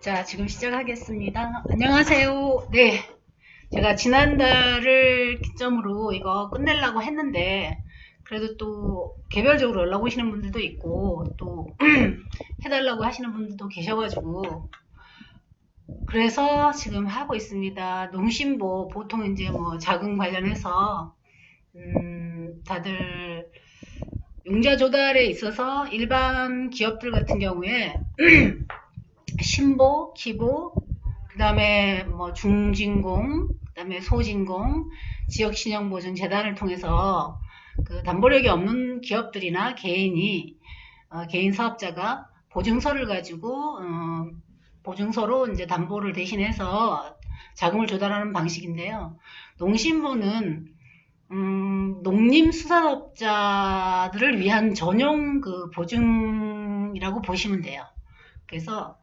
자, 지금 시작하겠습니다. 안녕하세요. 네. 제가 지난달을 기점으로 이거 끝내려고 했는데, 그래도 또 개별적으로 연락 오시는 분들도 있고, 또 해달라고 하시는 분들도 계셔가지고, 그래서 지금 하고 있습니다. 농심보, 보통 이제 뭐 자금 관련해서, 다들 융자 조달에 있어서 일반 기업들 같은 경우에 신보, 기보, 그 다음에 뭐 중진공, 그 다음에 소진공, 지역신용보증재단을 통해서 그 담보력이 없는 기업들이나 개인이 개인 사업자가 보증서를 가지고 보증서로 이제 담보를 대신해서 자금을 조달하는 방식인데요. 농심보는 농림수산업자들을 위한 전용 그 보증이라고 보시면 돼요. 그래서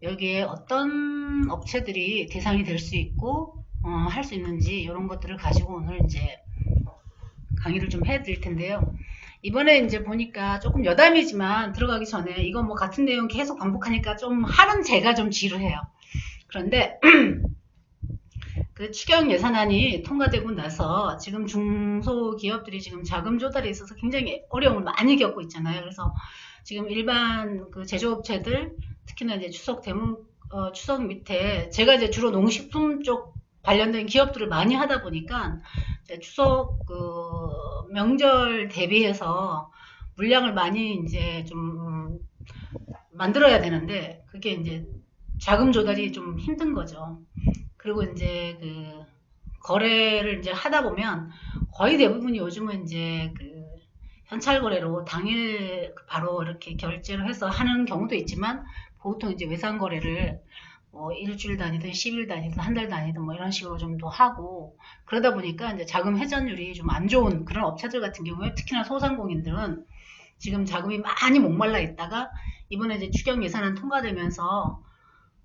여기에 어떤 업체들이 대상이 될 수 있고 할 수 있는지 이런 것들을 가지고 오늘 이제 강의를 좀 해드릴 텐데요. 이번에 이제 보니까 조금 여담이지만 들어가기 전에 이거 뭐 같은 내용 계속 반복하니까 좀 하는 제가 좀 지루해요. 그런데 그 추경 예산안이 통과되고 나서 지금 중소기업들이 지금 자금 조달에 있어서 굉장히 어려움을 많이 겪고 있잖아요. 그래서 지금 일반 그 제조업체들 특히나 이제 추석 밑에 제가 이제 주로 농식품 쪽 관련된 기업들을 많이 하다 보니까 이제 추석 그 명절 대비해서 물량을 많이 이제 좀 만들어야 되는데 그게 이제 자금 조달이 좀 힘든 거죠. 그리고 이제 그 거래를 이제 하다 보면 거의 대부분이 요즘은 이제 그 현찰 거래로 당일 바로 이렇게 결제를 해서 하는 경우도 있지만 보통 이제 외상 거래를 뭐 일주일 단위든 10일 단위든 한 달 단위든 뭐 이런 식으로 좀 더 하고 그러다 보니까 이제 자금 회전율이 좀 안 좋은 그런 업체들 같은 경우에 특히나 소상공인들은 지금 자금이 많이 목말라 있다가 이번에 이제 추경 예산안 통과되면서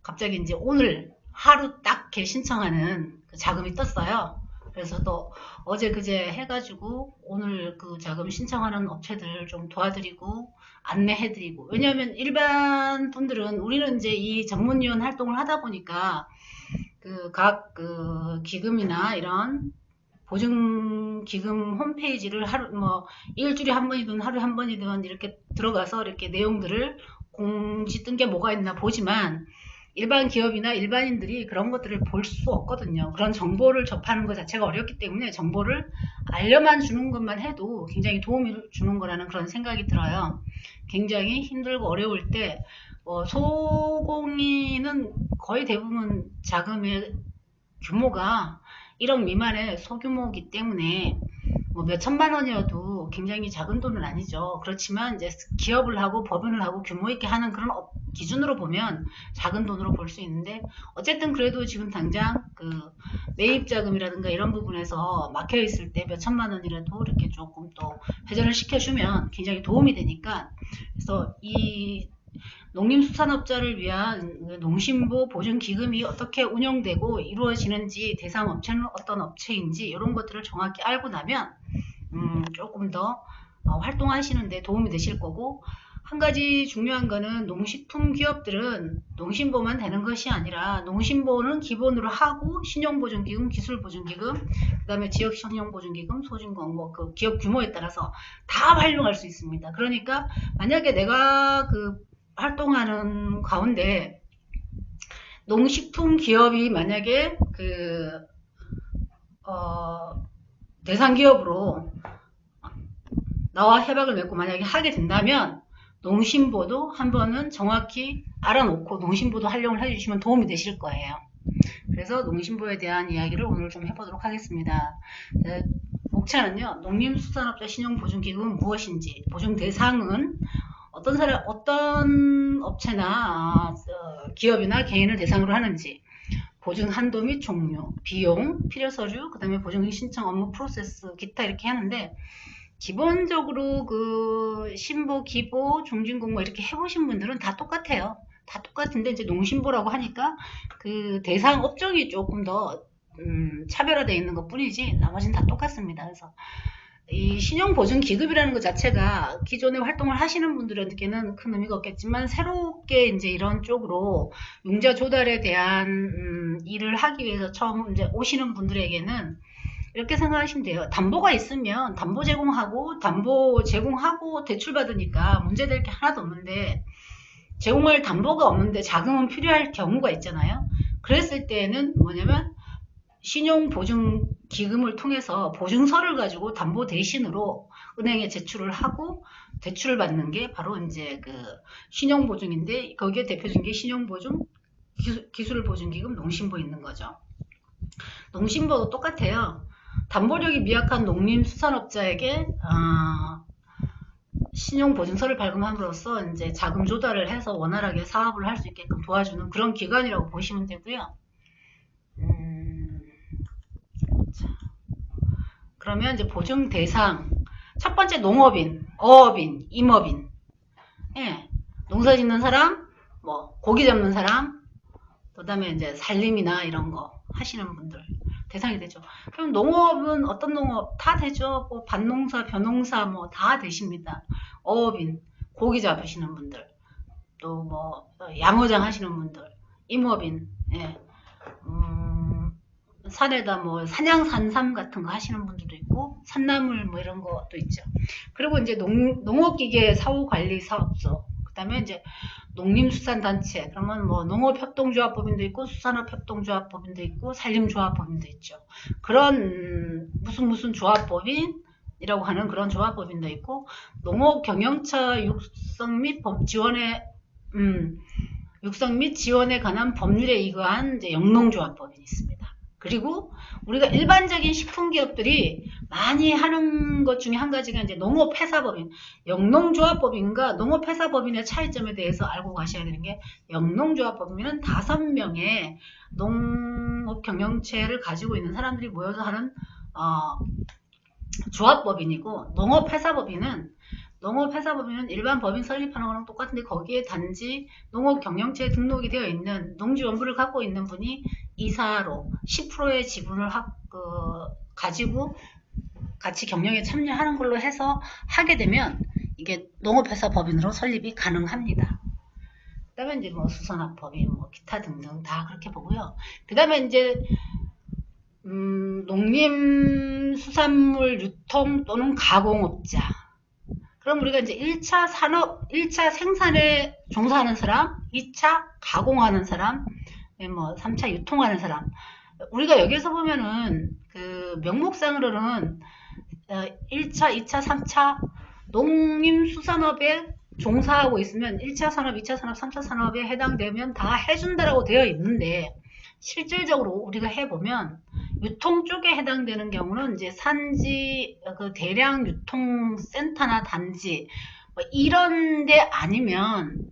갑자기 이제 오늘 하루 딱 이렇게 신청하는 그 자금이 떴어요. 그래서 또 어제 그제 해가지고 오늘 그 자금 신청하는 업체들 좀 도와드리고 안내해드리고 왜냐하면 일반 분들은 우리는 이제 이 전문위원 활동을 하다 보니까 그 각 그 기금이나 이런 보증기금 홈페이지를 하루 뭐 일주일에 한 번이든 하루에 한 번이든 이렇게 들어가서 이렇게 내용들을 공지 뜬 게 뭐가 있나 보지만 일반 기업이나 일반인들이 그런 것들을 볼 수 없거든요. 그런 정보를 접하는 것 자체가 어렵기 때문에 정보를 알려만 주는 것만 해도 굉장히 도움을 주는 거라는 그런 생각이 들어요. 굉장히 힘들고 어려울 때 소공인은 거의 대부분 자금의 규모가 1억 미만의 소규모이기 때문에 뭐 몇천만 원이어도 굉장히 작은 돈은 아니죠. 그렇지만 이제 기업을 하고 법인을 하고 규모 있게 하는 그런 기준으로 보면 작은 돈으로 볼 수 있는데 어쨌든 그래도 지금 당장 그 매입 자금이라든가 이런 부분에서 막혀 있을 때 몇천만 원이라도 이렇게 조금 또 회전을 시켜주면 굉장히 도움이 되니까 그래서 이 농림수산업자를 위한 농심보 보증기금이 어떻게 운영되고 이루어지는지 대상 업체는 어떤 업체인지 이런 것들을 정확히 알고 나면 조금 더 활동하시는데 도움이 되실 거고 한 가지 중요한 거는 농식품 기업들은 농심보만 되는 것이 아니라 농심보는 기본으로 하고 신용보증기금, 기술보증기금, 그 다음에 지역신용보증기금, 소진공 뭐 그 기업 규모에 따라서 다 활용할 수 있습니다. 그러니까 만약에 내가 그 활동하는 가운데 농식품 기업이 만약에 그 대상 기업으로 나와 협약을 맺고 만약에 하게 된다면 농심보도 한번은 정확히 알아놓고 농심보도 활용을 해주시면 도움이 되실 거예요. 그래서 농심보에 대한 이야기를 오늘 좀 해보도록 하겠습니다. 목차는요, 농림수산업자 신용보증기금은 무엇인지, 보증 대상은 어떤 업체나 기업이나 개인을 대상으로 하는지, 보증 한도 및 종류, 비용, 필요 서류, 그 다음에 보증 신청 업무 프로세스, 기타 이렇게 하는데 기본적으로 그 신보, 기보, 중진공 뭐 이렇게 해보신 분들은 다 똑같아요. 다 똑같은데 이제 농심보라고 하니까 그 대상 업종이 조금 더 차별화되어 있는 것 뿐이지 나머지는 다 똑같습니다. 그래서 이 신용보증기금이라는 것 자체가 기존에 활동을 하시는 분들에게는 큰 의미가 없겠지만 새롭게 이제 이런 쪽으로 융자 조달에 대한 일을 하기 위해서 처음 이제 오시는 분들에게는 이렇게 생각하시면 돼요. 담보가 있으면 담보 제공하고 대출 받으니까 문제될 게 하나도 없는데 제공할 담보가 없는데 자금은 필요할 경우가 있잖아요. 그랬을 때는 뭐냐면 신용보증기금을 통해서 보증서를 가지고 담보 대신으로 은행에 제출을 하고 대출을 받는 게 바로 이제 그 신용보증인데 거기에 대표적인 게 신용보증, 기술보증기금, 농심보 있는 거죠. 농심보도 똑같아요. 담보력이 미약한 농림수산업자에게 신용보증서를 발급함으로써 이제 자금 조달을 해서 원활하게 사업을 할 수 있게끔 도와주는 그런 기관이라고 보시면 되고요. 그러면 이제 보증 대상 첫 번째 농업인, 어업인, 임업인, 예, 농사 짓는 사람, 뭐 고기 잡는 사람, 그다음에 이제 살림이나 이런 거 하시는 분들 대상이 되죠. 그럼 농업은 어떤 농업 다 되죠. 뭐 밭농사, 벼농사 뭐 다 되십니다. 어업인, 고기 잡으시는 분들, 또 뭐 양어장 하시는 분들, 임업인, 예, 산에다 뭐 사냥 산삼 같은 거 하시는 분들도 있고 산나물 뭐 이런 것도 있죠. 그리고 이제 농업기계 사후관리 사업소, 그다음에 이제 농림수산단체, 그러면 뭐 농업협동조합법인도 있고 수산업협동조합법인도 있고 산림조합법인도 있죠. 그런 무슨 조합법인이라고 하는 그런 조합법인도 있고 농업경영처 육성 및 지원에 관한 법률에 의거한 이제 영농조합법인이 있습니다. 그리고 우리가 일반적인 식품기업들이 많이 하는 것 중에 한 가지가 이제 농업회사법인, 영농조합법인과 농업회사법인의 차이점에 대해서 알고 가셔야 되는 게 영농조합법인은 5명의 농업경영체를 가지고 있는 사람들이 모여서 하는 조합법인이고 농업회사법인은 일반 법인 설립하는 거랑 똑같은데 거기에 단지 농업경영체에 등록이 되어 있는 농지원부를 갖고 있는 분이 이사로 10%의 지분을 가지고 같이 경영에 참여하는 걸로 해서 하게 되면 이게 농업회사법인으로 설립이 가능합니다. 그 다음에 이제 뭐 수산업법인, 뭐 기타 등등 다 그렇게 보고요. 그 다음에 이제 농림수산물 유통 또는 가공업자. 그럼 우리가 이제 1차 산업, 1차 생산에 종사하는 사람, 2차 가공하는 사람, 뭐 3차 유통하는 사람. 우리가 여기서 보면은 그 명목상으로는 1차, 2차, 3차 농림수산업에 종사하고 있으면 1차 산업, 2차 산업, 3차 산업에 해당되면 다 해준다라고 되어 있는데 실질적으로 우리가 해보면 유통 쪽에 해당되는 경우는 이제 산지, 그 대량 유통센터나 단지 뭐 이런 데 아니면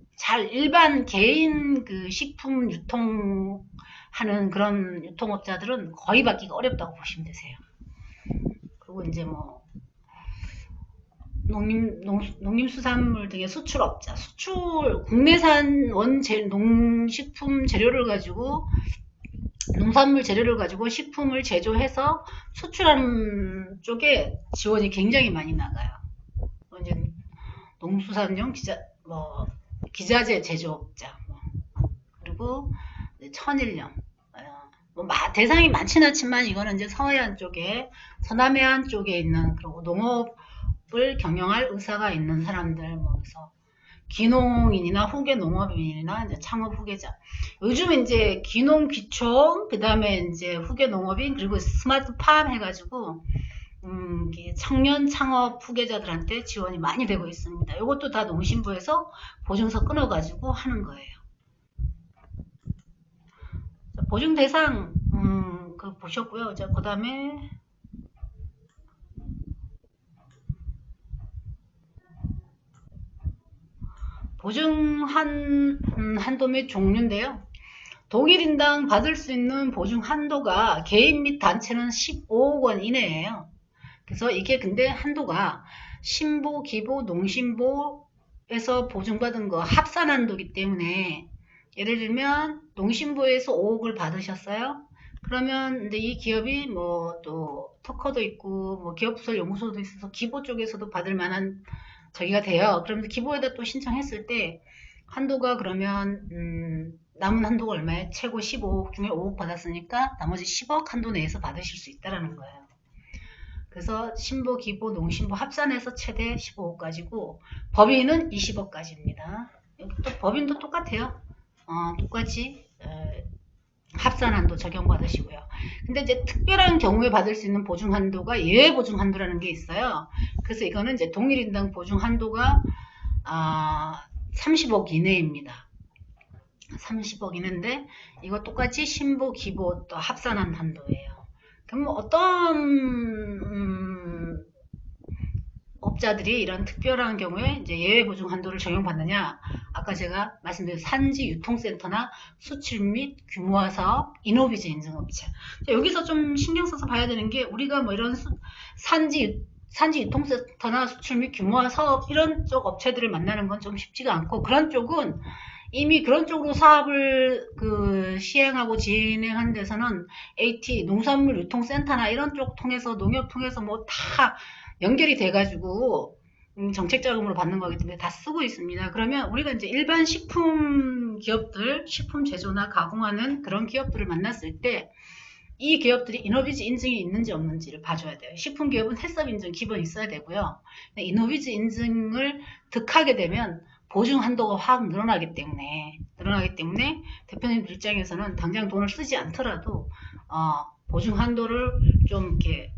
일반 개인 그 식품 유통하는 그런 유통업자들은 거의 받기가 어렵다고 보시면 되세요. 그리고 이제 뭐 농림수산물 등의 수출업자, 국내산 농식품 재료를 가지고 농산물 재료를 가지고 식품을 제조해서 수출하는 쪽에 지원이 굉장히 많이 나가요. 이제 농수산용 기자재 제조업자, 그리고 천일염, 대상이 많지는 않지만 이거는 이제 서해안 쪽에, 서남해안 쪽에 있는 그리고 농업을 경영할 의사가 있는 사람들, 그래서 기농인이나 후계 농업인이나 이제 창업 후계자. 요즘 이제 기농 귀촌, 그 다음에 이제 후계 농업인, 그리고 스마트팜 해가지고, 청년 창업 후계자들한테 지원이 많이 되고 있습니다. 이것도 다 농심부에서 보증서 끊어가지고 하는 거예요. 보증 대상, 보셨고요. 그 다음에, 보증 한도 및 종류인데요. 동일인당 받을 수 있는 보증 한도가 개인 및 단체는 15억 원 이내예요. 그래서 이게 근데 한도가 신보, 기보, 농심보에서 보증받은 거 합산 한도이기 때문에 예를 들면 농심보에서 5억을 받으셨어요. 그러면 이제 이 기업이 뭐 또 특허도 있고 뭐 기업부설 연구소도 있어서 기보 쪽에서도 받을 만한 저기가 돼요. 그러면 기보에다 또 신청했을 때 한도가 그러면 남은 한도가 얼마예요? 최고 15억 중에 5억 받았으니까 나머지 10억 한도 내에서 받으실 수 있다라는 거예요. 그래서 신보, 기보, 농신보 합산해서 최대 15억까지고 법인은 20억까지입니다. 또 법인도 똑같아요. 똑같이 합산 한도 적용받으시고요. 근데 이제 특별한 경우에 받을 수 있는 보증 한도가 예외 보증 한도라는 게 있어요. 그래서 이거는 이제 동일인당 보증 한도가 30억 이내입니다. 30억 이내인데 이거 똑같이 신보, 기보 또 합산한 한도예요. 그럼 어떤 업자들이 이런 특별한 경우에 이제 예외 보증 한도를 적용받느냐? 아까 제가 말씀드린 산지 유통센터나 수출 및 규모화 사업, 이노비즈 인증업체. 여기서 좀 신경 써서 봐야 되는 게 우리가 뭐 이런 산지 유통센터나 수출 및 규모화 사업 이런 쪽 업체들을 만나는 건 좀 쉽지가 않고 그런 쪽은 이미 그런 쪽으로 사업을 시행하고 진행한 데서는 AT 농산물 유통센터나 이런 쪽 통해서 농협 통해서 뭐 다 연결이 돼가지고 정책 자금으로 받는 거기 때문에 다 쓰고 있습니다. 그러면 우리가 이제 일반 식품 기업들, 식품 제조나 가공하는 그런 기업들을 만났을 때 이 기업들이 이노비즈 인증이 있는지 없는지를 봐줘야 돼요. 식품 기업은 해썹 인증 기본 있어야 되고요. 이노비즈 인증을 득하게 되면 보증 한도가 확 늘어나기 때문에 대표님 입장에서는 당장 돈을 쓰지 않더라도 보증 한도를 좀 이렇게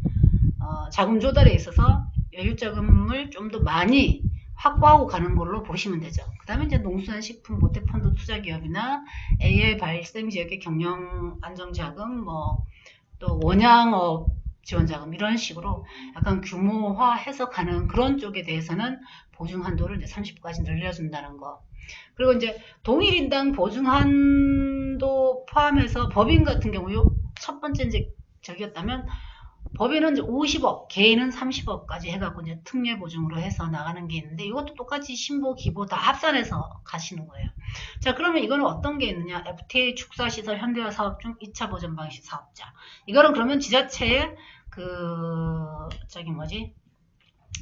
자금 조달에 있어서 여유 자금을 좀 더 많이 확보하고 가는 걸로 보시면 되죠. 그 다음에 이제 농수산식품 모태펀드 투자기업이나 AI 발생 지역의 경영 안정자금, 뭐 또 원양업 지원자금 이런 식으로 약간 규모화해서 가는 그런 쪽에 대해서는 보증 한도를 이제 30까지 늘려준다는 거. 그리고 이제 동일인당 보증 한도 포함해서 법인 같은 경우 첫 번째 이제 저기였다면 법인은 이제 50억, 개인은 30억까지 해갖고 이제 특례 보증으로 해서 나가는 게 있는데 이것도 똑같이 신보, 기보 다 합산해서 가시는 거예요. 자, 그러면 이거는 어떤 게 있느냐? FTA 축사시설 현대화 사업 중 2차 보전 방식 사업자. 이거는 그러면 지자체의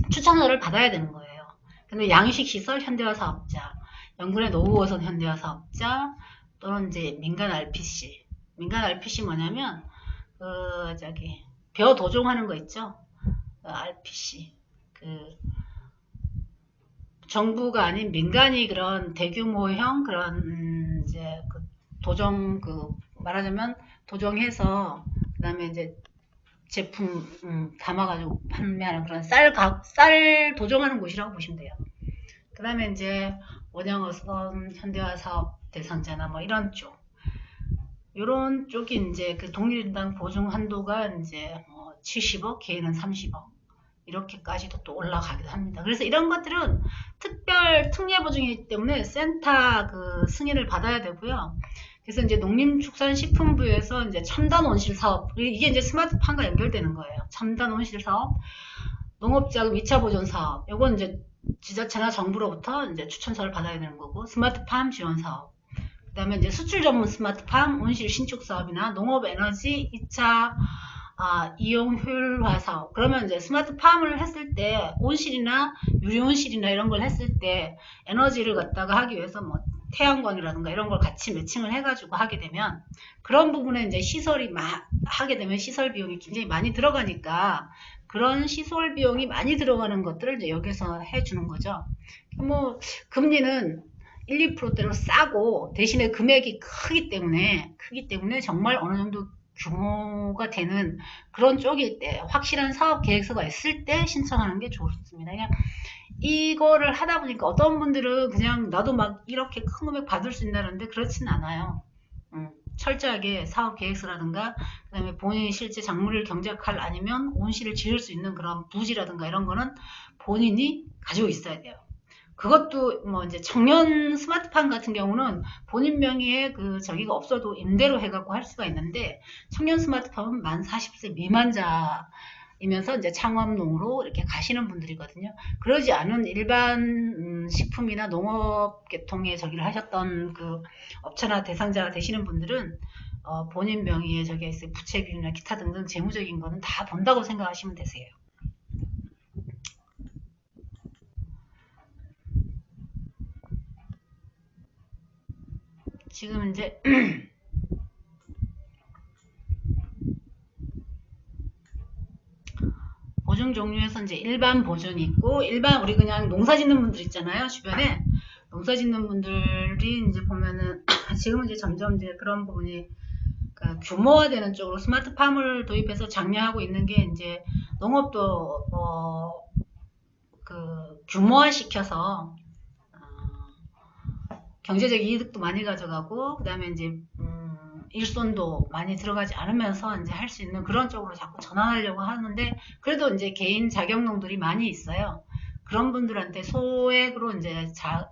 추천서를 받아야 되는 거예요. 근데 양식시설 현대화 사업자, 영군의 노후어선 현대화 사업자, 또는 이제 민간 RPC. 민간 RPC 뭐냐면, 벼 도종하는 거 있죠? RPC. 정부가 아닌 민간이 그런 대규모형 그런 이제 도정 말하자면 도정해서 그다음에 이제 제품 담아가지고 판매하는 그런 쌀 도정하는 곳이라고 보시면 돼요. 그다음에 이제 원양어선 현대화 사업 대상자나 뭐 이런 쪽. 요런 쪽이 이제 동일인당 보증 한도가 이제 70억, 개인은 30억. 이렇게까지도 또 올라가기도 합니다. 그래서 이런 것들은 특례 보증이기 때문에 센터 승인을 받아야 되고요. 그래서 이제 농림축산식품부에서 이제 첨단 온실 사업, 이게 이제 스마트팜과 연결되는 거예요. 첨단 온실 사업, 농업자금 2차 보존 사업, 요건 이제 지자체나 정부로부터 이제 추천서를 받아야 되는 거고, 스마트팜 지원 사업, 그 다음에 이제 수출 전문 스마트팜 온실 신축 사업이나 농업 에너지 2차 이용 효율화 사업. 그러면 이제 스마트팜을 했을 때 온실이나 유리온실이나 이런 걸 했을 때 에너지를 갖다가 하기 위해서 뭐 태양광이라든가 이런 걸 같이 매칭을 해가지고 하게 되면 그런 부분에 이제 시설이 하게 되면 시설 비용이 굉장히 많이 들어가니까 그런 시설 비용이 많이 들어가는 것들을 이제 여기서 해주는 거죠. 뭐 금리는 1, 2%대로 싸고 대신에 금액이 크기 때문에 정말 어느 정도 규모가 되는 그런 쪽일 때 확실한 사업 계획서가 있을 때 신청하는 게 좋습니다. 그냥 이거를 하다 보니까 어떤 분들은 그냥 나도 막 이렇게 큰 금액 받을 수 있다는데 그렇진 않아요. 철저하게 사업 계획서라든가 그다음에 본인이 실제 작물을 경작할 아니면 온실을 지을 수 있는 그런 부지라든가 이런 거는 본인이 가지고 있어야 돼요. 그것도 뭐 이제 청년 스마트팜 같은 경우는 본인 명의의 저기가 없어도 임대로 해갖고 할 수가 있는데 청년 스마트팜은 만 40세 미만자이면서 이제 창업농으로 이렇게 가시는 분들이거든요. 그러지 않은 일반 식품이나 농업 계통의 저기를 하셨던 업체나 대상자가 되시는 분들은 본인 명의의 저기 있어요. 부채 비율이나 기타 등등 재무적인 거는 다 본다고 생각하시면 되세요. 지금 이제 보증 종류에서 이제 일반 보증이 있고, 일반 우리 그냥 농사 짓는 분들 있잖아요. 주변에 농사 짓는 분들이 이제 보면은 지금 이제 점점 이제 그런 부분이 규모화되는 쪽으로 스마트팜을 도입해서 장려하고 있는 게 이제 농업도 규모화 시켜서 경제적 이득도 많이 가져가고, 그 다음에 이제 일손도 많이 들어가지 않으면서 이제 할 수 있는 그런 쪽으로 자꾸 전환하려고 하는데, 그래도 이제 개인 자격농들이 많이 있어요. 그런 분들한테 소액으로 이제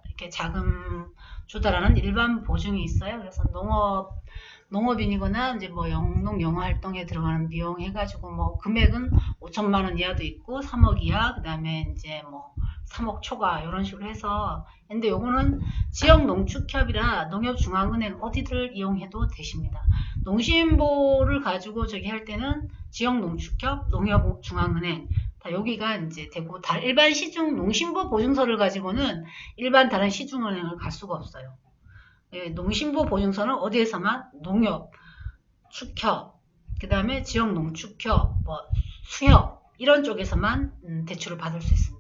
이렇게 자금 조달하는 일반 보증이 있어요. 그래서 농업인이거나 이제 뭐 영농 영어 활동에 들어가는 비용 해가지고 뭐 금액은 5천만 원 이하도 있고 3억 이하, 그 다음에 이제 뭐 3억 초과 이런 식으로 해서. 근데 요거는 지역농축협이라 농협중앙은행 어디를 이용해도 되십니다. 농심보를 가지고 저기 할 때는 지역농축협, 농협중앙은행 다 여기가 이제 되고, 일반 시중 농심보 보증서를 가지고는 일반 다른 시중은행을 갈 수가 없어요. 예, 농심보 보증서는 어디에서만 농협, 축협, 그 다음에 지역농축협, 뭐 수협 이런 쪽에서만 대출을 받을 수 있습니다.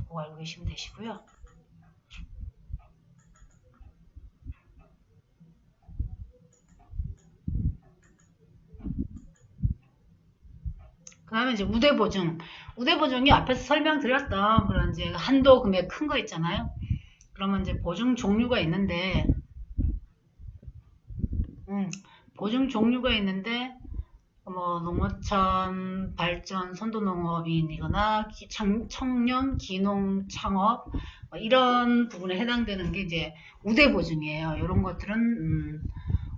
그거 알고 계시면 되시고요. 그 다음에 이제 우대보증. 우대보증이 앞에서 설명드렸던 그런 이제 한도 금액 큰 거 있잖아요. 그러면 이제 보증 종류가 있는데, 보증 종류가 있는데, 뭐 농어촌 발전 선도농업인이거나 청년 기농 창업 이런 부분에 해당되는 게 이제 우대보증이에요. 이런 것들은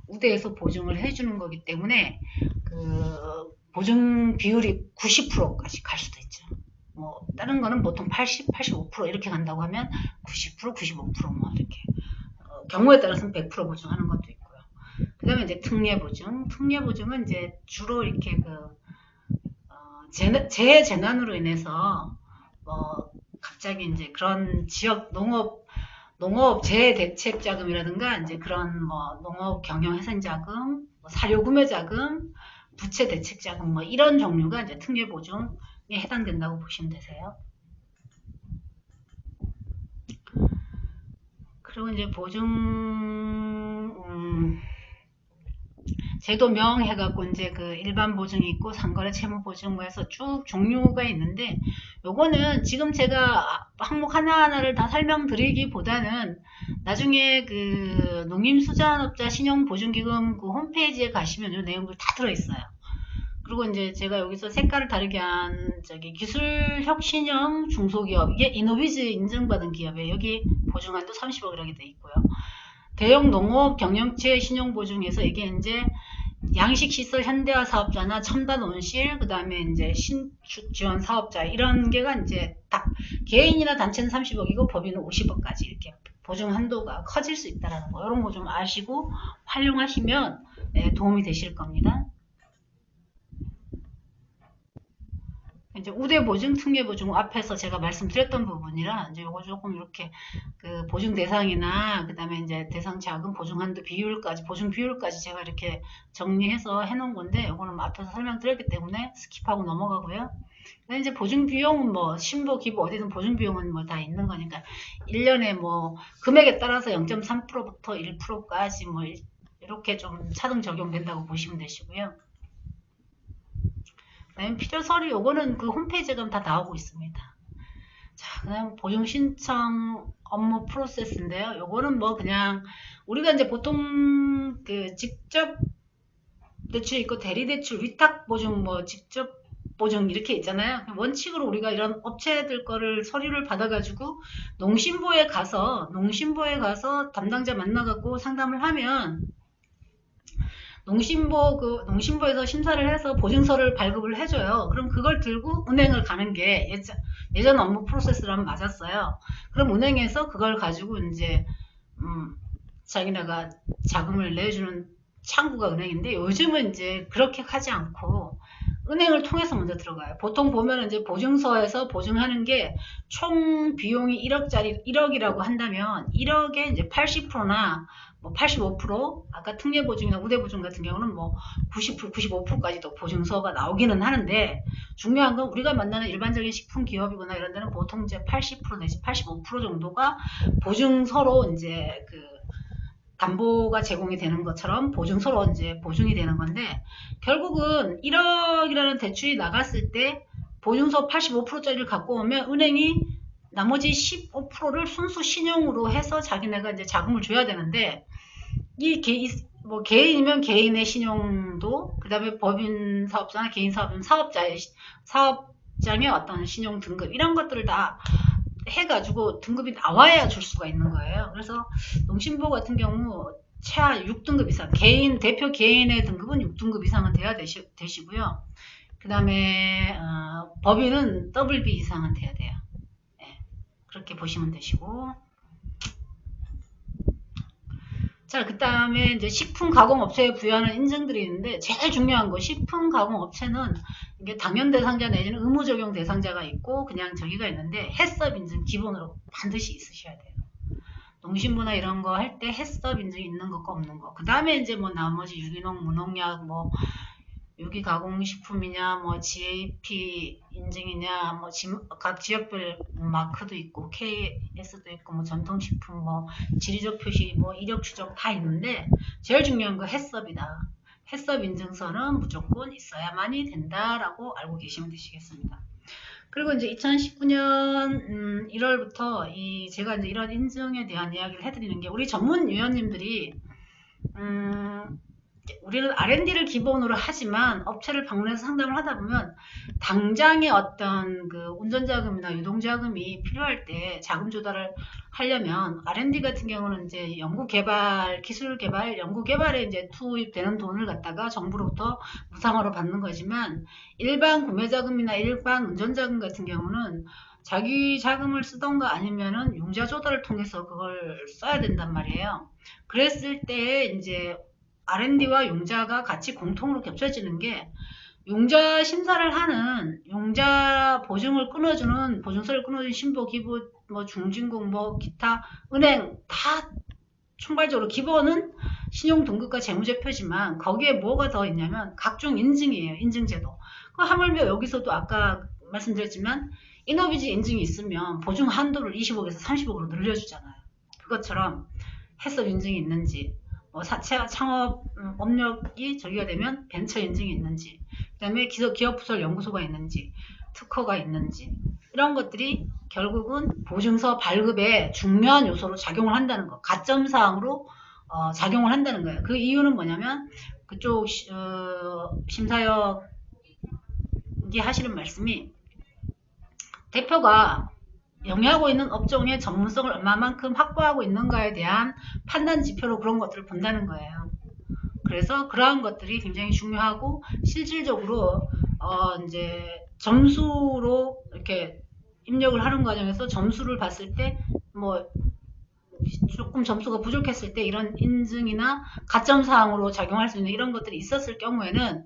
우대에서 보증을 해주는 거기 때문에 그 보증 비율이 90%까지 갈 수도 있죠. 뭐 다른 거는 보통 80, 85% 이렇게 간다고 하면 90%, 95%뭐 이렇게 경우에 따라서는 100% 보증하는 것도 있고요. 그 다음에 이제 특례보증. 특례보증은 이제 주로 이렇게 재해 재난으로 인해서 갑자기 이제 그런 지역 농업 재해 대책 자금이라든가 이제 그런 뭐 농업 경영 회생 자금, 사료 구매 자금, 부채 대책 자금 뭐 이런 종류가 이제 특례보증에 해당된다고 보시면 되세요. 그리고 이제 보증 제도명 해갖고 이제 그 일반 보증이 있고 상거래 채무 보증 뭐 해서 쭉 종류가 있는데, 요거는 지금 제가 항목 하나하나를 다 설명드리기보다는 나중에 그 농림수자업자 신용보증기금 그 홈페이지에 가시면 요 내용들 다 들어있어요. 그리고 이제 제가 여기서 색깔을 다르게 한 저기 기술혁신형 중소기업, 이게 이노비즈 인증받은 기업에 여기 보증한도 30억이라게 돼 있고요. 대형 농업 경영체 신용보증에서 이게 이제 양식시설 현대화 사업자나 첨단 온실, 그 다음에 이제 신축 지원 사업자 이런 게가 이제 딱 개인이나 단체는 30억이고 법인은 50억까지 이렇게 보증 한도가 커질 수 있다는 거, 이런 거 좀 아시고 활용하시면 도움이 되실 겁니다. 이제 우대보증, 특례보증 앞에서 제가 말씀드렸던 부분이라 이제 요거 조금 이렇게 그 보증 대상이나 그 다음에 이제 대상 자금 보증 한도 비율까지, 보증 비율까지 제가 이렇게 정리해서 해놓은 건데, 요거는 앞에서 설명드렸기 때문에 스킵하고 넘어가고요. 이제 보증 비용은 뭐 신보, 기부 어디든 보증 비용은 뭐 다 있는 거니까 1년에 뭐 금액에 따라서 0.3%부터 1%까지 뭐 이렇게 좀 차등 적용된다고 보시면 되시고요. 그다음에 필요 서류, 요거는 그 홈페이지에 가면 다 나오고 있습니다. 자, 그다음 보증 신청 업무 프로세스인데요. 요거는 뭐 그냥 우리가 이제 보통 그 직접 대출 있고 대리 대출, 위탁 보증, 뭐 직접 보증 이렇게 있잖아요. 원칙으로 우리가 이런 업체들 거를 서류를 받아가지고 농심보에 가서 담당자 만나갖고 상담을 하면 농심보에서 심사를 해서 보증서를 발급을 해줘요. 그럼 그걸 들고 은행을 가는 게 예전 업무 프로세스랑 맞았어요. 그럼 은행에서 그걸 가지고 이제 자기네가 자금을 내주는 창구가 은행인데 요즘은 이제 그렇게 하지 않고 은행을 통해서 먼저 들어가요. 보통 보면 이제 보증서에서 보증하는 게 총 비용이 1억짜리 1억이라고 한다면 1억에 이제 80%나 뭐 85% 아까 특례보증이나 우대보증 같은 경우는 뭐 90%, 95%까지도 보증서가 나오기는 하는데 중요한 건 우리가 만나는 일반적인 식품기업이거나 이런 데는 보통 이제 80% 내지 85% 정도가 보증서로 이제 그 담보가 제공이 되는 것처럼 보증서로 이제 보증이 되는 건데 결국은 1억이라는 대출이 나갔을 때 보증서 85%짜리를 갖고 오면 은행이 나머지 15%를 순수 신용으로 해서 자기네가 이제 자금을 줘야 되는데 뭐 개인이면 개인의 신용도 그다음에 법인 사업자나 개인 사업은 사업장의 어떤 신용 등급 이런 것들을 다 해가지고 등급이 나와야 줄 수가 있는 거예요. 그래서 농심보 같은 경우 최하 6등급 이상 대표 개인의 등급은 6등급 이상은 돼야 되시고요. 그 다음에 법인은 WB 이상은 돼야 돼요. 네, 그렇게 보시면 되시고 자, 그 다음에 이제 식품가공업체에 부여하는 인증들이 있는데 제일 중요한 거 식품가공업체는 이게 당연 대상자 내지는 의무 적용 대상자가 있고 그냥 저기가 있는데 해썹 인증 기본으로 반드시 있으셔야 돼요. 농심부나 이런 거 할 때 해썹 인증 있는 것과 없는 거. 그 다음에 이제 뭐 나머지 유기농, 무농약, 뭐 유기가공식품이냐, 뭐 GAP 인증이냐, 뭐 각 지역별 마크도 있고 KS도 있고 뭐 전통식품, 뭐 지리적 표시, 뭐 이력 추적 다 있는데 제일 중요한 거 해썹이다. 해썹 인증서는 무조건 있어야만이 된다라고 알고 계시면 되시겠습니다. 그리고 이제 2019년 1월부터 제가 이제 이런 인증에 대한 이야기를 해드리는 게 우리 전문 위원님들이 우리는 R&D를 기본으로 하지만 업체를 방문해서 상담을 하다 보면 당장의 어떤 그 운전자금이나 유동자금이 필요할 때 자금 조달을 하려면 R&D 같은 경우는 이제 연구개발, 기술개발, 연구개발에 이제 투입되는 돈을 갖다가 정부로부터 무상으로 받는 거지만 일반 구매자금이나 일반 운전자금 같은 경우는 자기 자금을 쓰던가 아니면은 융자 조달을 통해서 그걸 써야 된단 말이에요. 그랬을 때 이제 R&D와 용자가 같이 공통으로 겹쳐지는 게 용자 심사를 하는 용자 보증을 끊어주는 보증서를 끊어주는 신보, 기부, 뭐 중진공, 뭐 기타, 은행 다 총괄적으로 기본은 신용등급과 재무제표지만 거기에 뭐가 더 있냐면 각종 인증이에요. 인증제도. 하물며 여기서도 아까 말씀드렸지만 이노비지 인증이 있으면 보증 한도를 20억에서 30억으로 늘려주잖아요. 그것처럼 해썹 인증이 있는지 창업 업력이 저기가 되면 벤처 인증이 있는지 그 다음에 기업부설 연구소가 있는지 특허가 있는지 이런 것들이 결국은 보증서 발급에 중요한 요소로 작용을 한다는 거 가점사항으로 작용을 한다는 거예요. 그 이유는 뭐냐면 그쪽 심사역이 하시는 말씀이 대표가 영위하고 있는 업종의 전문성을 얼마만큼 확보하고 있는가에 대한 판단 지표로 그런 것들을 본다는 거예요. 그래서 그러한 것들이 굉장히 중요하고 실질적으로 이제 점수로 이렇게 입력을 하는 과정에서 점수를 봤을 때 뭐 조금 점수가 부족했을 때 이런 인증이나 가점 사항으로 작용할 수 있는 이런 것들이 있었을 경우에는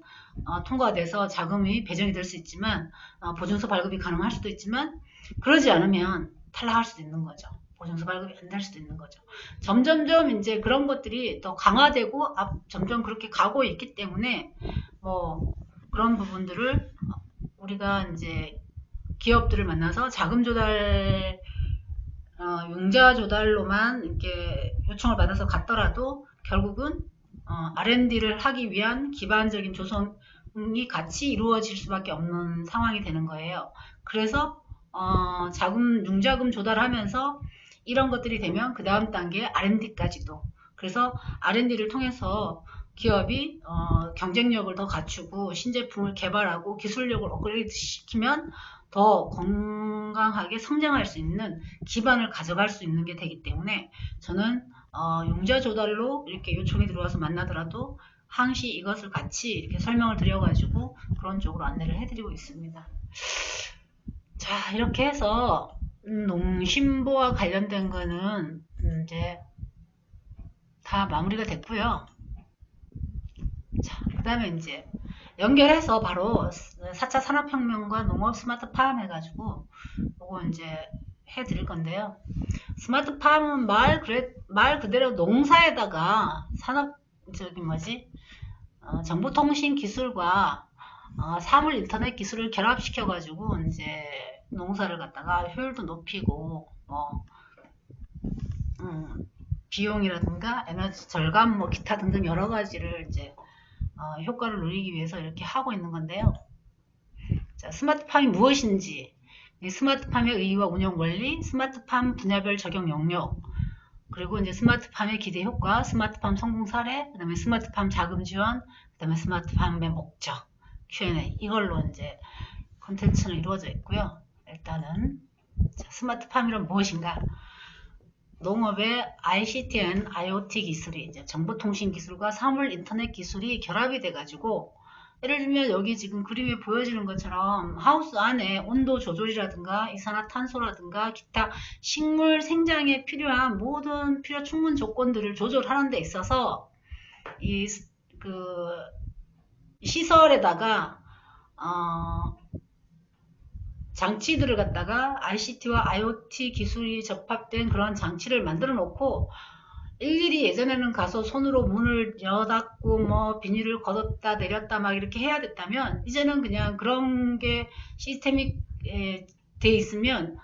통과가 돼서 자금이 배정이 될 수 있지만 보증서 발급이 가능할 수도 있지만 그러지 않으면 탈락할 수도 있는 거죠. 보증서 발급이 안 될 수도 있는 거죠. 점점점 이제 그런 것들이 더 강화되고 점점 그렇게 가고 있기 때문에 뭐 그런 부분들을 우리가 이제 기업들을 만나서 자금 조달 융자 조달로만 이렇게 요청을 받아서 갔더라도 결국은 R&D를 하기 위한 기반적인 조성이 같이 이루어질 수밖에 없는 상황이 되는 거예요. 그래서 융자금 조달하면서 이런 것들이 되면 그 다음 단계 R&D까지도 그래서 R&D를 통해서 기업이 경쟁력을 더 갖추고 신제품을 개발하고 기술력을 업그레이드 시키면 더 건강하게 성장할 수 있는 기반을 가져갈 수 있는 게 되기 때문에 저는 융자 조달로 이렇게 요청이 들어와서 만나더라도 항시 이것을 같이 이렇게 설명을 드려가지고 그런 쪽으로 안내를 해드리고 있습니다. 자, 이렇게 해서 농심보와 관련된 거는 이제 다 마무리가 됐고요. 그 다음에 이제 연결해서 바로 4차 산업혁명과 농업 스마트팜 해가지고 요거 이제 해드릴 건데요. 스마트팜은 말 그대로 농사에다가 정보통신 기술과 사물 인터넷 기술을 결합시켜가지고 이제 농사를 갖다가 효율도 높이고 비용이라든가 에너지 절감 기타 등등 여러 가지를 이제 효과를 누리기 위해서 이렇게 하고 있는 건데요. 자, 스마트팜이 무엇인지, 스마트팜의 의의와 운영 원리, 스마트팜 분야별 적용 영역, 그리고 이제 스마트팜의 기대 효과, 스마트팜 성공 사례, 그 다음에 스마트팜 자금 지원, 그 다음에 스마트팜의 목적, Q&A, 이걸로 이제 컨텐츠는 이루어져 있고요. 일단은 자, 스마트팜이란 무엇인가? 농업의 ICT and IoT 기술이 이제 정보통신 기술과 사물 인터넷 기술이 결합이 돼가지고, 예를 들면 여기 지금 그림에 보여지는 것처럼 하우스 안에 온도 조절이라든가 이산화탄소라든가 기타 식물 생장에 필요한 모든 필요 충분 조건들을 조절하는 데 있어서 이 시설에다가 장치들을 갖다가 ICT와 IoT 기술이 접합된 그런 장치를 만들어 놓고 일일이 예전에는 가서 손으로 문을 닫고 비닐을 걷었다 내렸다 막 이렇게 해야 됐다면, 이제는 그냥 그런 게 시스템이 돼 있으면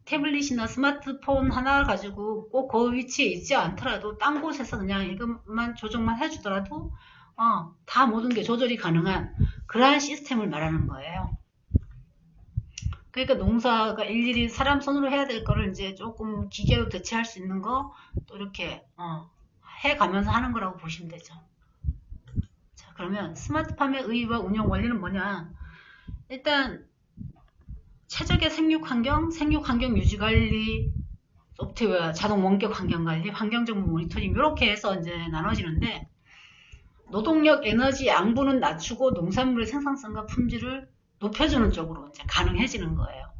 태블릿이나 스마트폰 하나 가지고 꼭 그 위치에 있지 않더라도 딴 곳에서 그냥 이것만 조정만 해주더라도 다 모든 게 조절이 가능한 그러한 시스템을 말하는 거예요. 그러니까 농사가 일일이 사람 손으로 해야 될 거를 이제 조금 기계로 대체할 수 있는 거 또 이렇게 해가면서 하는 거라고 보시면 되죠. 자, 그러면 스마트팜의 의의와 운영 원리는 뭐냐? 일단 최적의 생육환경 유지관리, 소프트웨어, 자동 원격 환경관리, 환경정보 모니터링 이렇게 해서 이제 나눠지는데, 노동력, 에너지 양분은 낮추고 농산물의 생산성과 품질을 높여주는 쪽으로 이제 가능해지는 거예요.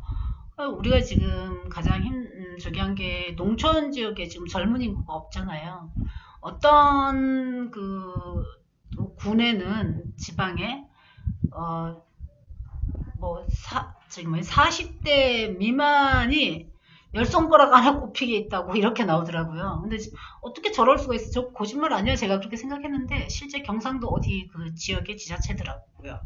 우리가 지금 가장 저기한 게 농촌 지역에 지금 젊은 인구가 없잖아요. 어떤 군에는 지방에 40대 미만이 10손가락 안에 꼽히게 있다고 이렇게 나오더라고요. 근데 어떻게 저럴 수가 있어? 저 거짓말 아니야? 제가 그렇게 생각했는데 실제 경상도 어디 그 지역의 지자체더라고요.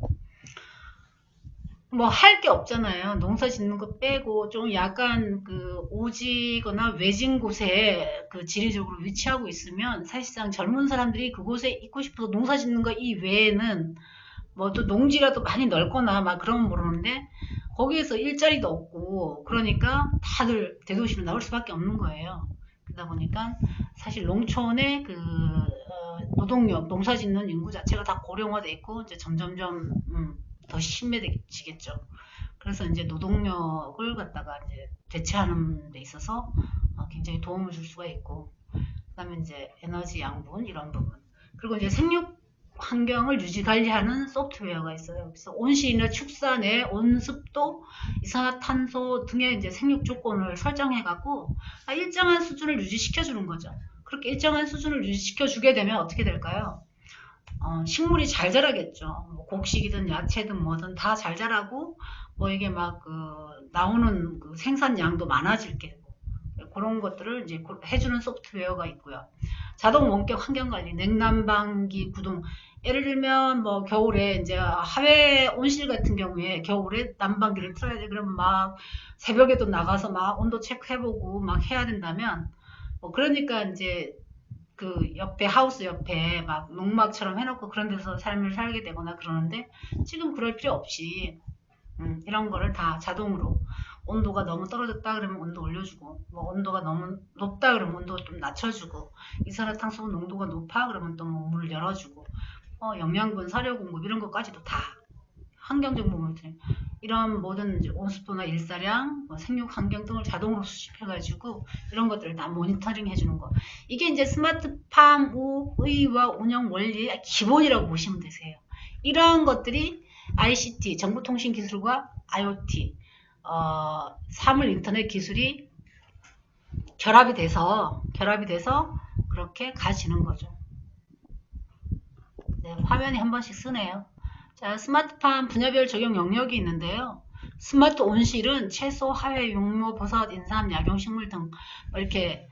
할 게 없잖아요. 농사 짓는 거 빼고 좀 약간 오지거나 외진 곳에 지리적으로 위치하고 있으면 사실상 젊은 사람들이 그곳에 있고 싶어서 농사 짓는 거 이외에는 또 농지라도 많이 넓거나 막 그러면 모르는데, 거기에서 일자리도 없고 그러니까 다들 대도시로 나올 수밖에 없는 거예요. 그러다 보니까 사실 농촌의 노동력, 농사 짓는 인구 자체가 다 고령화돼 있고 이제 점점점 더 심해지겠죠. 그래서 이제 노동력을 갖다가 이제 대체하는 데 있어서 굉장히 도움을 줄 수가 있고, 그다음에 이제 에너지 양분 이런 부분, 그리고 이제 생육 환경을 유지 관리하는 소프트웨어가 있어요. 그래서 온실이나 축산의 온습도, 이산화탄소 등의 이제 생육 조건을 설정해 갖고 일정한 수준을 유지시켜 주는 거죠. 그렇게 일정한 수준을 유지시켜 주게 되면 어떻게 될까요? 식물이 잘 자라겠죠. 곡식이든 야채든 뭐든 다 잘 자라고 이게 나오는 생산량도 많아질 게고, 그런 것들을 이제 해주는 소프트웨어가 있고요. 자동 원격 환경관리, 냉난방기 구동. 예를 들면 겨울에 이제 하회 온실 같은 경우에 겨울에 난방기를 틀어야 돼. 그러면 새벽에도 나가서 온도 체크해보고 해야 된다면, 그러니까 이제 옆에 하우스 옆에 농막처럼 해놓고 그런 데서 삶을 살게 되거나 그러는데, 지금 그럴 필요 없이 이런 거를 다 자동으로, 온도가 너무 떨어졌다 그러면 온도 올려주고, 온도가 너무 높다 그러면 온도 좀 낮춰주고, 이산화탄소 농도가 높아 그러면 또 문을 열어주고, 영양분, 사료 공급 이런 것까지도 다 환경정보 모니터링, 이런 모든 온습도나 일사량, 생육 환경 등을 자동으로 수집해가지고 이런 것들을 다 모니터링 해주는 거. 이게 이제 스마트팜 의의와 운영 원리의 기본이라고 보시면 되세요. 이러한 것들이 ICT, 정보통신 기술과 IoT, 사물 인터넷 기술이 결합이 돼서 그렇게 가지는 거죠. 네, 화면이 한 번씩 쓰네요. 자, 스마트팜 분야별 적용 영역이 있는데요. 스마트 온실은 채소, 하회, 육묘, 버섯, 인삼, 약용식물 등 이렇게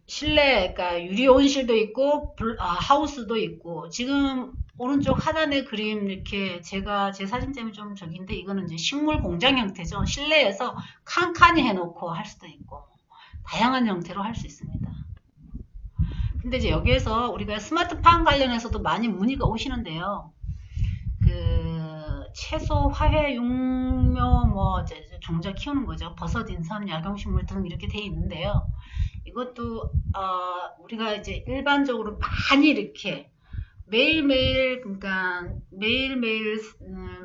실내, 그러니까 유리 온실도 있고 하우스도 있고, 지금 오른쪽 하단의 그림 이렇게 제가 제 사진 때문에 좀 저긴데, 이거는 이제 식물 공장 형태죠. 실내에서 칸칸이 해놓고 할 수도 있고 다양한 형태로 할 수 있습니다. 근데 이제 여기에서 우리가 스마트팜 관련해서도 많이 문의가 오시는데요. 그 채소, 화훼, 육묘 뭐 이제 종자 키우는 거죠. 버섯, 인삼, 약용식물 등 이렇게 돼 있는데요. 이것도 우리가 이제 일반적으로 많이 이렇게 매일매일, 그러니까 매일매일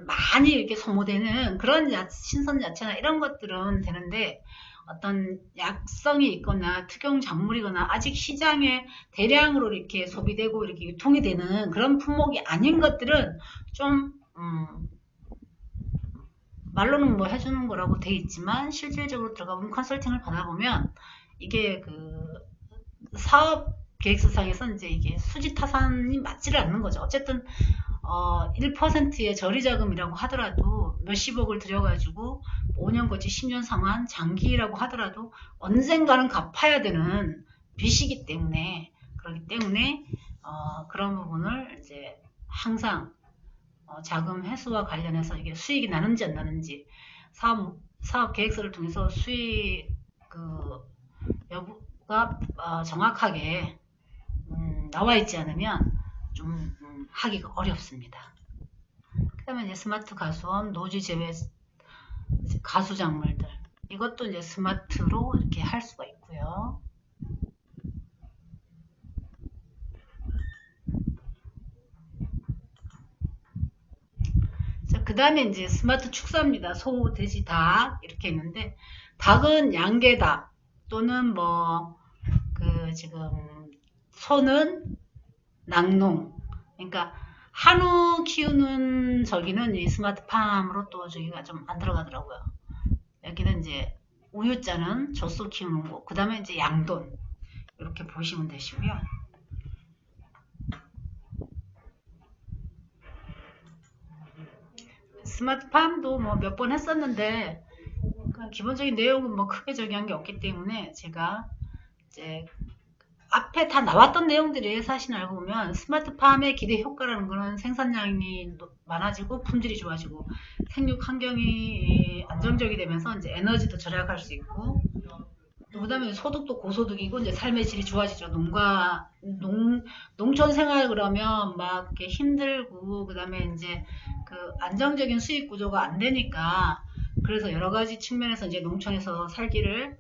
많이 이렇게 소모되는 그런 신선 야채나 이런 것들은 되는데, 어떤 약성이 있거나 특용 작물이거나 아직 시장에 대량으로 이렇게 소비되고 이렇게 유통이 되는 그런 품목이 아닌 것들은 좀 말로는 뭐 해주는 거라고 돼 있지만, 실질적으로 들어가보면 컨설팅을 받아보면 이게 그 사업 계획서상에서 이제 이게 수지 타산이 맞지를 않는 거죠. 어쨌든 1%의 저리자금이라고 하더라도 몇십억을 들여가지고 5년거치 10년 상환 장기라고 하더라도 언젠가는 갚아야 되는 빚이기 때문에, 그렇기 때문에 그런 부분을 이제 항상 자금 회수와 관련해서 이게 수익이 나는지 안 나는지, 사업 계획서를 통해서 수익 그 여부가 정확하게 나와 있지 않으면 좀 하기가 어렵습니다. 그 다음에 이제 스마트 가수원, 노지 제외 가수작물들, 이것도 이제 스마트로 이렇게 할 수가 있고요. 그 다음에 이제 스마트 축사입니다. 소, 돼지, 닭 이렇게 있는데, 닭은 양계닭 또는 뭐 그 지금 소는 낙농, 그러니까 한우 키우는 저기는 이 스마트팜으로 또 저기가 좀 안 들어가더라고요. 여기는 이제 우유자는 젖소 키우는 거, 그 다음에 이제 양돈 이렇게 보시면 되시고요. 스마트팜도 뭐 몇 번 했었는데 기본적인 내용은 뭐 크게 저기한 게 없기 때문에, 제가 이제 앞에 다 나왔던 내용들이 사실 알고 보면 스마트팜의 기대 효과라는 거는 생산량이 많아지고 품질이 좋아지고 생육 환경이 안정적이 되면서 이제 에너지도 절약할 수 있고, 그 다음에 소득도 고소득이고 이제 삶의 질이 좋아지죠. 농촌 생활 그러면 막 이렇게 힘들고, 그 다음에 이제 그 안정적인 수익 구조가 안 되니까, 그래서 여러 가지 측면에서 이제 농촌에서 살기를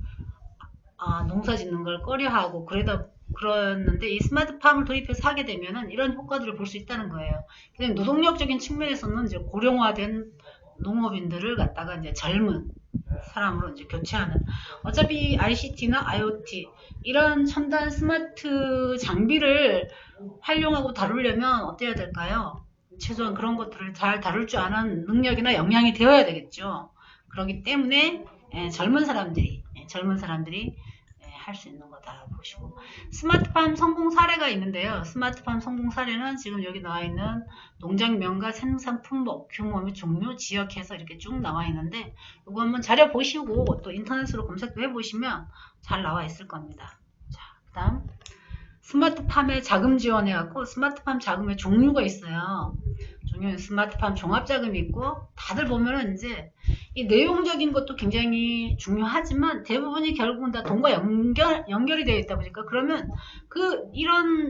농사 짓는 걸 꺼려하고 그러는데, 이 스마트팜을 도입해서 하게 되면은 이런 효과들을 볼 수 있다는 거예요. 그냥 노동력적인 측면에서는 이제 고령화된 농업인들을 갖다가 이제 젊은 사람으로 이제 교체하는, 어차피 ICT나 IoT 이런 첨단 스마트 장비를 활용하고 다루려면 어때야 될까요? 최소한 그런 것들을 잘 다룰 줄 아는 능력이나 역량이 되어야 되겠죠. 그렇기 때문에 젊은 사람들이 할 수 있는 거다 보시고, 스마트팜 성공 사례가 있는데요. 스마트팜 성공 사례는 지금 여기 나와 있는 농장명과 생산 품목, 규모 및 종류, 지역해서 이렇게 쭉 나와 있는데, 이거 한번 자료 보시고 또 인터넷으로 검색도 해보시면 잘 나와 있을 겁니다. 자, 그 다음 스마트팜에 자금 지원해갖고, 스마트팜 자금의 종류가 있어요. 종류는 스마트팜 종합자금이 있고, 다들 보면은 이제 이 내용적인 것도 굉장히 중요하지만 대부분이 결국은 다 돈과 연결이 되어 있다 보니까, 그러면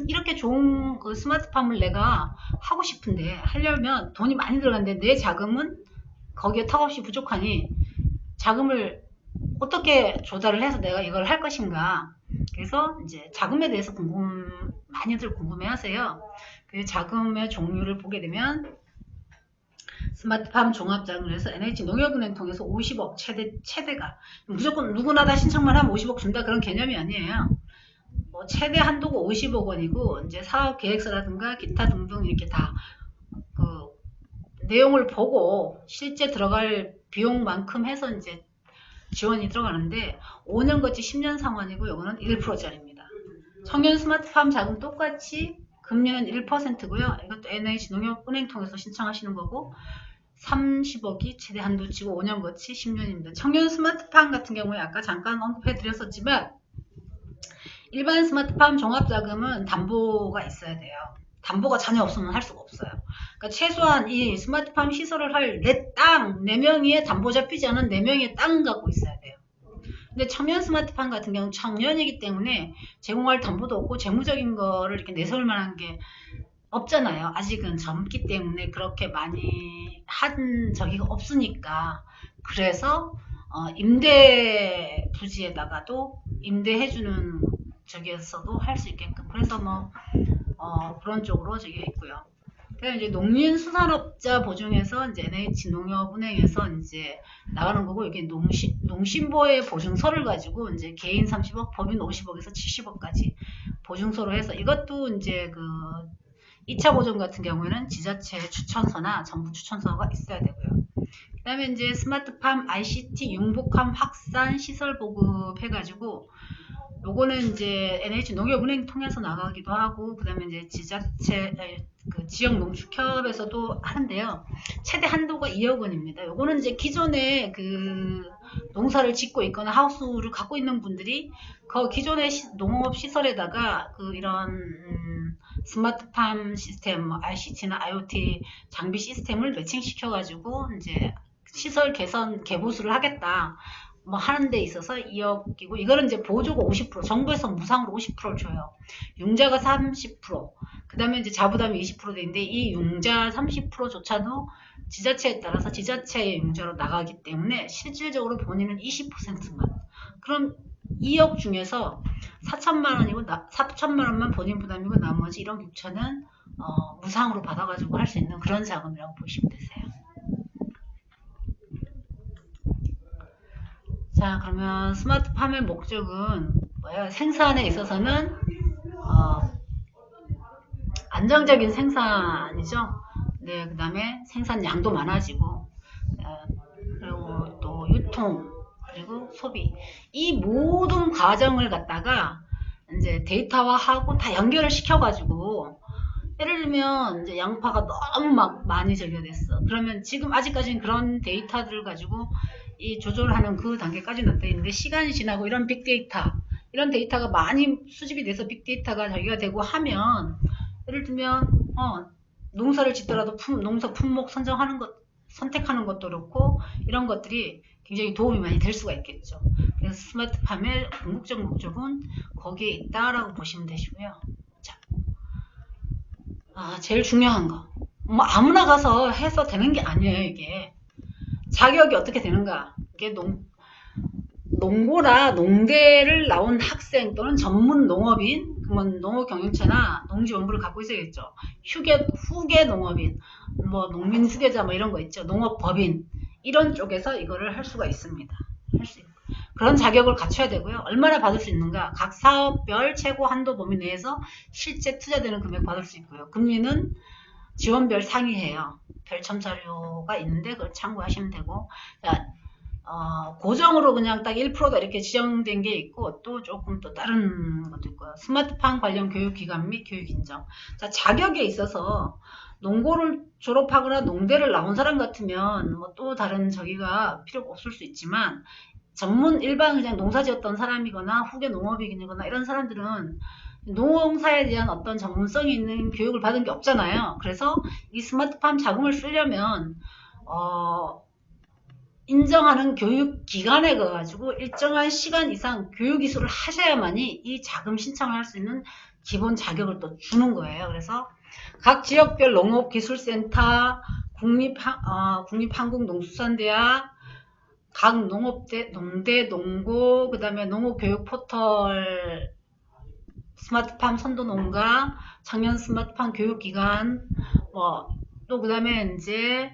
이렇게 좋은 그 스마트팜을 내가 하고 싶은데, 하려면 돈이 많이 들어가는데 내 자금은 거기에 턱없이 부족하니 자금을 어떻게 조달을 해서 내가 이걸 할 것인가. 그래서 이제 자금에 대해서 많이들 궁금해 하세요. 그 자금의 종류를 보게 되면 스마트팜 종합자금을 해서 NH농협은행 통해서 50억 최대가, 무조건 누구나 다 신청만 하면 50억 준다 그런 개념이 아니에요. 뭐 최대 한도가 50억 원이고, 이제 사업 계획서라든가 기타 등등 이렇게 다 그 내용을 보고 실제 들어갈 비용만큼 해서 이제 지원이 들어가는데, 5년거치 10년 상환이고, 이거는 1%짜리입니다. 청년 스마트팜 자금 똑같이 금리는 1%고요. 이것도 NH농협은행 통해서 신청하시는 거고 30억이 최대 한도치고 5년 거치 10년입니다. 청년 스마트팜 같은 경우에 아까 잠깐 언급해 드렸었지만 일반 스마트팜 종합자금은 담보가 있어야 돼요. 담보가 전혀 없으면 할 수가 없어요. 그러니까 최소한 이 스마트팜 시설을 할 내 땅, 4명의 담보 잡히지 않은 4명의 땅은 갖고 있어야 돼요. 근데 청년 스마트팜 같은 경우는 청년이기 때문에 제공할 담보도 없고 재무적인 거를 이렇게 내세울 만한 게 없잖아요. 아직은 젊기 때문에 그렇게 많이 한 적이 없으니까. 그래서 임대 부지에다가도 임대해주는 저기에서도 할 수 있게끔. 그래서 뭐 그런 쪽으로 저기 있고요. 그다음에 이제 농林수산업자 보증에서 이제 NH농협은행에서 이제 나가는 거고, 이게 농신보의 보증서를 가지고 이제 개인 30억, 법인 50억에서 70억까지 보증서로 해서, 이것도 이제 그 2차 보증 같은 경우에는 지자체 추천서나 정부 추천서가 있어야 되고요. 그 다음에 이제 스마트팜 ICT 융복함 확산 시설 보급 해가지고, 요거는 이제 NH농협은행 통해서 나가기도 하고, 그 다음에 이제 지자체, 그 지역 농축협에서도 하는데요. 최대 한도가 2억 원입니다. 요거는 이제 기존에 그 농사를 짓고 있거나 하우스를 갖고 있는 분들이 그 기존의 농업 시설에다가 그 이런 스마트팜 시스템, ICT나 IoT 장비 시스템을 매칭시켜가지고 이제 시설 개선, 개보수를 하겠다. 뭐 하는 데 있어서 2억이고, 이거는 이제 보조가 50%, 정부에서 무상으로 50%를 줘요. 융자가 30%, 그 다음에 이제 자부담이 20% 되는데, 이 융자 30%조차도 지자체에 따라서 지자체의 융자로 나가기 때문에 실질적으로 본인은 20%만. 그럼 2억 중에서 4천만 원이고, 4천만 원만 본인 부담이고, 나머지 1억 6천은 무상으로 받아가지고 할 수 있는 그런 자금이라고 보시면 되세요. 자, 그러면 스마트팜의 목적은 뭐예요? 생산에 있어서는 안정적인 생산이죠. 네, 그 다음에 생산량도 많아지고, 그리고 또 유통, 그리고 소비, 이 모든 과정을 갖다가 이제 데이터화하고 다 연결을 시켜가지고, 예를 들면 이제 양파가 너무 막 많이 절여됐어. 그러면 지금 아직까지는 그런 데이터들을 가지고 이 조절하는 그 단계까지는 안 돼 있는데, 시간이 지나고 이런 빅데이터, 이런 데이터가 많이 수집이 돼서 빅데이터가 저기가 되고 하면, 예를 들면 농사를 짓더라도 농사 품목 선정하는 것, 선택하는 것도 그렇고, 이런 것들이 굉장히 도움이 많이 될 수가 있겠죠. 그래서 스마트팜의 궁극적 목적은 거기에 있다라고 보시면 되시고요. 자, 제일 중요한 거, 뭐 아무나 가서 해서 되는 게 아니에요. 이게 자격이 어떻게 되는가, 이게 농고나 농대를 나온 학생 또는 전문 농업인, 그러면 농업경영체나 농지원부를 갖고 있어야겠죠. 후계 농업인, 뭐 농민 후계자 뭐 이런 거 있죠. 농업법인, 이런 쪽에서 이거를 할 수가 있습니다. 할 수 있고, 그런 자격을 갖춰야 되고요. 얼마나 받을 수 있는가, 각 사업별 최고 한도 범위 내에서 실제 투자되는 금액 받을 수 있고요. 금리는 지원별 상이해요. 별첨 자료가 있는데 그걸 참고하시면 되고, 자, 고정으로 그냥 딱 1%다 이렇게 지정된 게 있고, 또 조금 또 다른 것도 있고요. 스마트팜 관련 교육기관 및 교육인정. 자, 자격에 있어서 농고를 졸업하거나 농대를 나온 사람 같으면 뭐 또 다른 저기가 필요가 없을 수 있지만, 전문 일반 그냥 농사 지었던 사람이거나 후계 농업인이거나 이런 사람들은 농사에 대한 어떤 전문성이 있는 교육을 받은 게 없잖아요. 그래서 이 스마트팜 자금을 쓰려면 인정하는 교육기관에 가가지고 일정한 시간 이상 교육 이수를 하셔야만이 이 자금 신청을 할 수 있는 기본 자격을 또 주는 거예요. 그래서 각 지역별 농업기술센터, 국립한국농수산대학, 각 농업대, 농대, 농고, 그 다음에 농업교육 포털, 스마트팜 선도농가, 청년 스마트팜 교육기관, 또 그 다음에 이제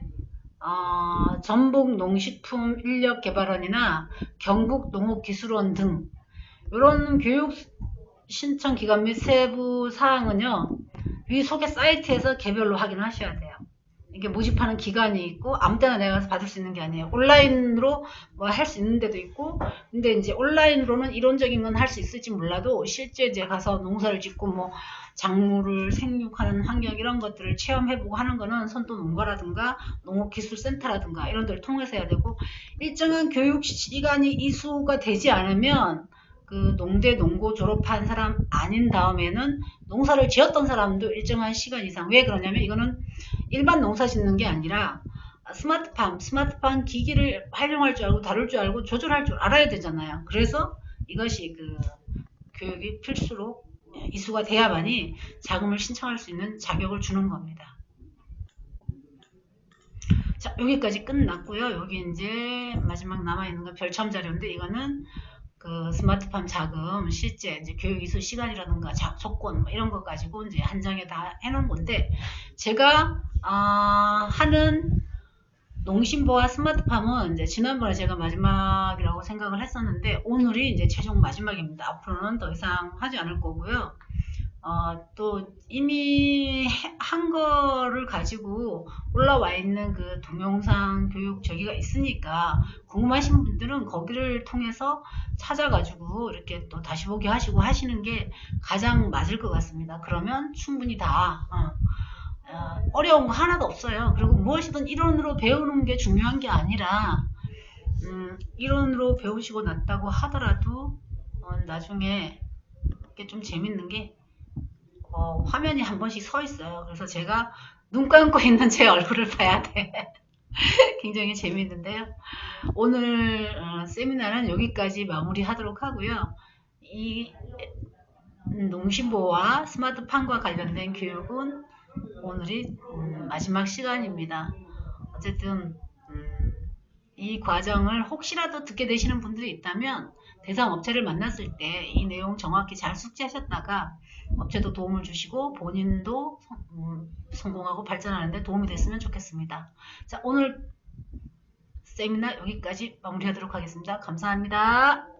전북 농식품 인력개발원이나 경북 농업기술원 등 이런 교육 신청 기간 및 세부 사항은요, 위 소개 사이트에서 개별로 확인하셔야 돼요. 이게 모집하는 기간이 있고 아무 때나 내가 가서 받을 수 있는 게 아니에요. 온라인으로 뭐 할 수 있는 데도 있고, 근데 이제 온라인으로는 이론적인 건 할 수 있을지 몰라도 실제 이제 가서 농사를 짓고 뭐 작물을 생육하는 환경 이런 것들을 체험해보고 하는 거는 선도 농가라든가 농업기술센터라든가 이런 데를 통해서 해야 되고, 일정한 교육 시간이 이수가 되지 않으면 그 농대 농고 졸업한 사람 아닌 다음에는 농사를 지었던 사람도 일정한 시간 이상, 왜 그러냐면 이거는 일반 농사 짓는 게 아니라 스마트팜 기기를 활용할 줄 알고 다룰 줄 알고 조절할 줄 알아야 되잖아요. 그래서 이것이 그 교육이 필수로 이수가 돼야만이 자금을 신청할 수 있는 자격을 주는 겁니다. 자, 여기까지 끝났고요. 여기 이제 마지막 남아있는 건 별첨 자료인데, 이거는 그 스마트팜 자금 실제 이제 교육 이수 시간이라든가 조건 뭐 이런 거 가지고 이제 한 장에 다 해놓은 건데, 제가 하는 농심보와 스마트팜은 이제 지난번에 제가 마지막이라고 생각을 했었는데 오늘이 이제 최종 마지막입니다. 앞으로는 더 이상 하지 않을 거고요. 또 이미 한 거를 가지고 올라와 있는 그 동영상 교육 저기가 있으니까 궁금하신 분들은 거기를 통해서 찾아가지고 이렇게 또 다시 보기 하시고 하시는 게 가장 맞을 것 같습니다. 그러면 충분히 다 어려운 거 하나도 없어요. 그리고 무엇이든 이론으로 배우는 게 중요한 게 아니라 이론으로 배우시고 났다고 하더라도 나중에 이게 좀 재밌는 게 화면이 한 번씩 서 있어요. 그래서 제가 눈 감고 있는 제 얼굴을 봐야 돼. 굉장히 재밌는데요. 오늘 세미나는 여기까지 마무리하도록 하고요. 이 농심보와 스마트팜과 관련된 교육은 오늘이 마지막 시간입니다. 어쨌든 이 과정을 혹시라도 듣게 되시는 분들이 있다면 대상 업체를 만났을 때 이 내용 정확히 잘 숙지하셨다가 업체도 도움을 주시고 본인도 성공하고 발전하는 데 도움이 됐으면 좋겠습니다. 자, 오늘 세미나 여기까지 마무리하도록 하겠습니다. 감사합니다.